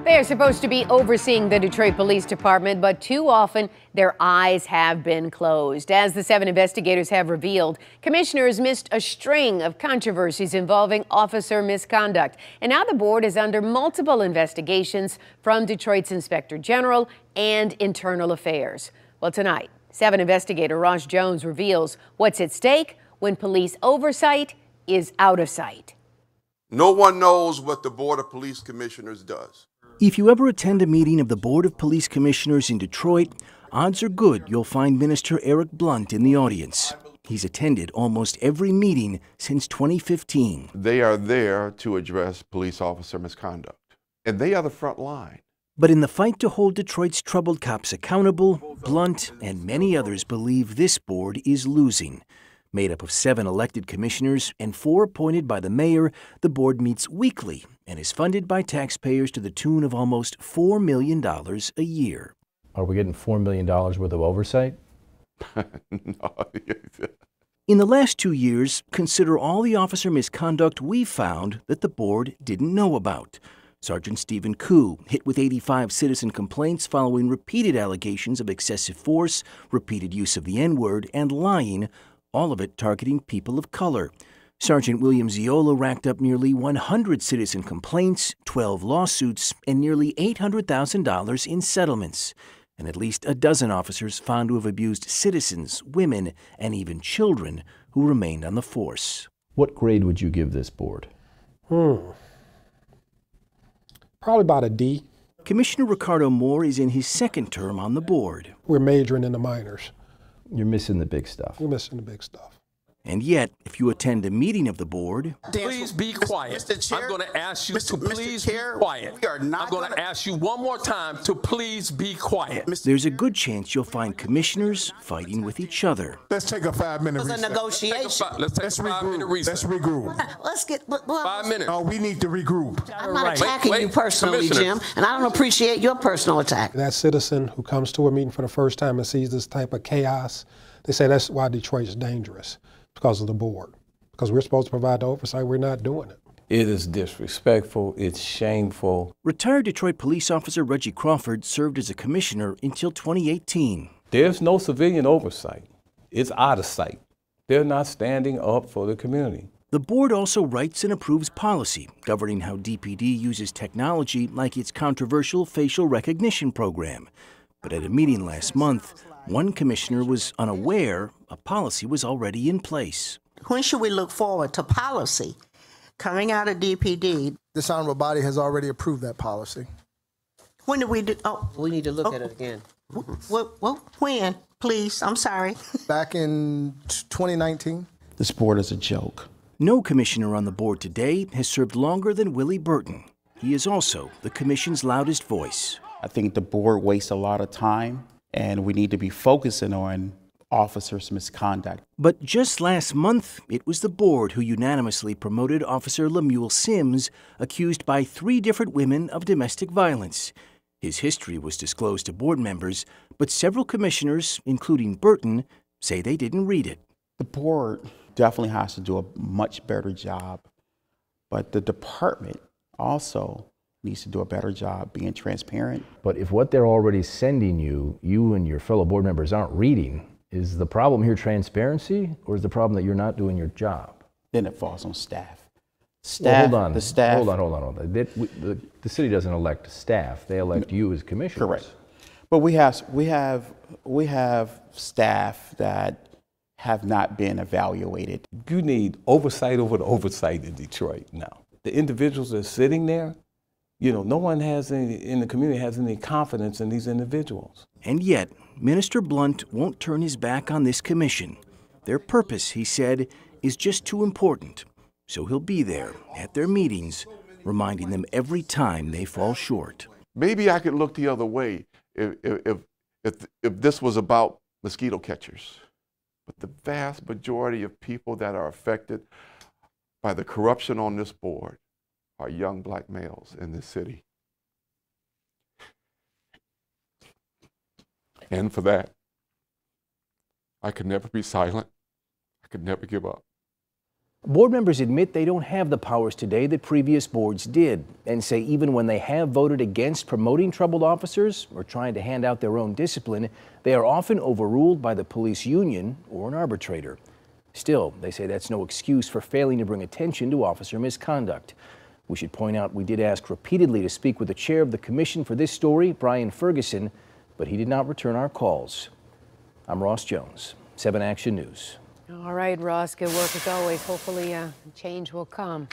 They are supposed to be overseeing the Detroit Police Department, but too often their eyes have been closed. As the 7 investigators have revealed, commissioners missed a string of controversies involving officer misconduct. And now the board is under multiple investigations from Detroit's Inspector General and Internal Affairs. Well, tonight, 7 investigator Ross Jones reveals what's at stake when police oversight is out of sight. No one knows what the Board of Police Commissioners does. If you ever attend a meeting of the Board of Police Commissioners in Detroit, odds are good you'll find Minister Eric Blunt in the audience. He's attended almost every meeting since 2015. They are there to address police officer misconduct, and they are the front line. But in the fight to hold Detroit's troubled cops accountable, Blunt and many others believe this board is losing. Made up of 7 elected commissioners and 4 appointed by the mayor, the board meets weekly and is funded by taxpayers to the tune of almost $4 million a year. Are we getting $4 million worth of oversight? No. In the last 2 years, consider all the officer misconduct we found that the board didn't know about. Sergeant Stephen Koo, hit with 85 citizen complaints following repeated allegations of excessive force, repeated use of the N-word, and lying, all of it targeting people of color. Sergeant William Ziola racked up nearly 100 citizen complaints, 12 lawsuits, and nearly $800,000 in settlements. And at least a dozen officers found to have abused citizens, women, and even children who remained on the force. What grade would you give this board? Probably about a D. Commissioner Ricardo Moore is in his 2nd term on the board. We're majoring in the minors. You're missing the big stuff. We're missing the big stuff. And yet, if you attend a meeting of the board... Please be quiet. Mr. Chair, I'm going to ask you to please Chair, be quiet. We are not I'm going to ask you one more time to please be quiet. There's a good chance you'll find commissioners fighting with each other. Let's take a 5-minute recess. It was a negotiation. Let's take a 5-minute recess. Let's regroup. Let's get... 5 minutes. No, we need to regroup. I'm not attacking Wait, you personally, Commissioner. Jim, and I don't appreciate your personal attack. That citizen who comes to a meeting for the first time and sees this type of chaos, they say that's why Detroit is dangerous, because of the board. Because we're supposed to provide the oversight, we're not doing it. It is disrespectful, it's shameful. Retired Detroit police officer Reggie Crawford served as a commissioner until 2018. There's no civilian oversight. It's out of sight. They're not standing up for the community. The board also writes and approves policy governing how DPD uses technology like its controversial facial recognition program. But at a meeting last month, one commissioner was unaware a policy was already in place. When should we look forward to policy coming out of DPD? This honorable body has already approved that policy. When did we do? Oh, we need to look at it again. When? Please, I'm sorry. Back in 2019. This board is a joke. No commissioner on the board today has served longer than Willie Burton. He is also the commission's loudest voice. I think the board wastes a lot of time, and we need to be focusing on officers' misconduct. But just last month, it was the board who unanimously promoted Officer Lemuel Sims, accused by 3 different women of domestic violence. His history was disclosed to board members, but several commissioners, including Burton, say they didn't read it. The board definitely has to do a much better job, but the department also needs to do a better job being transparent. But if what they're already sending you, you and your fellow board members aren't reading, is the problem here transparency, or is the problem that you're not doing your job? Then it falls on staff. Well, hold on. The staff. Hold on. The city doesn't elect staff; they elect you as commissioners. Correct. But we have staff that have not been evaluated. You need oversight over the oversight in Detroit now. The individuals that are sitting there, no one in the community has any confidence in these individuals. And yet, Minister Blunt won't turn his back on this commission. Their purpose, he said, is just too important. So he'll be there at their meetings, reminding them every time they fall short. Maybe I could look the other way if this was about mosquito catchers. But the vast majority of people that are affected by the corruption on this board are young black males in this city. And for that, I could never be silent. I could never give up. Board members admit they don't have the powers today that previous boards did, and say even when they have voted against promoting troubled officers or trying to hand out their own discipline, they are often overruled by the police union or an arbitrator. Still, they say that's no excuse for failing to bring attention to officer misconduct. We should point out we did ask repeatedly to speak with the chair of the commission for this story, Brian Ferguson, but he did not return our calls. I'm Ross Jones, 7 Action News. All right, Ross, good work as always. Hopefully change will come.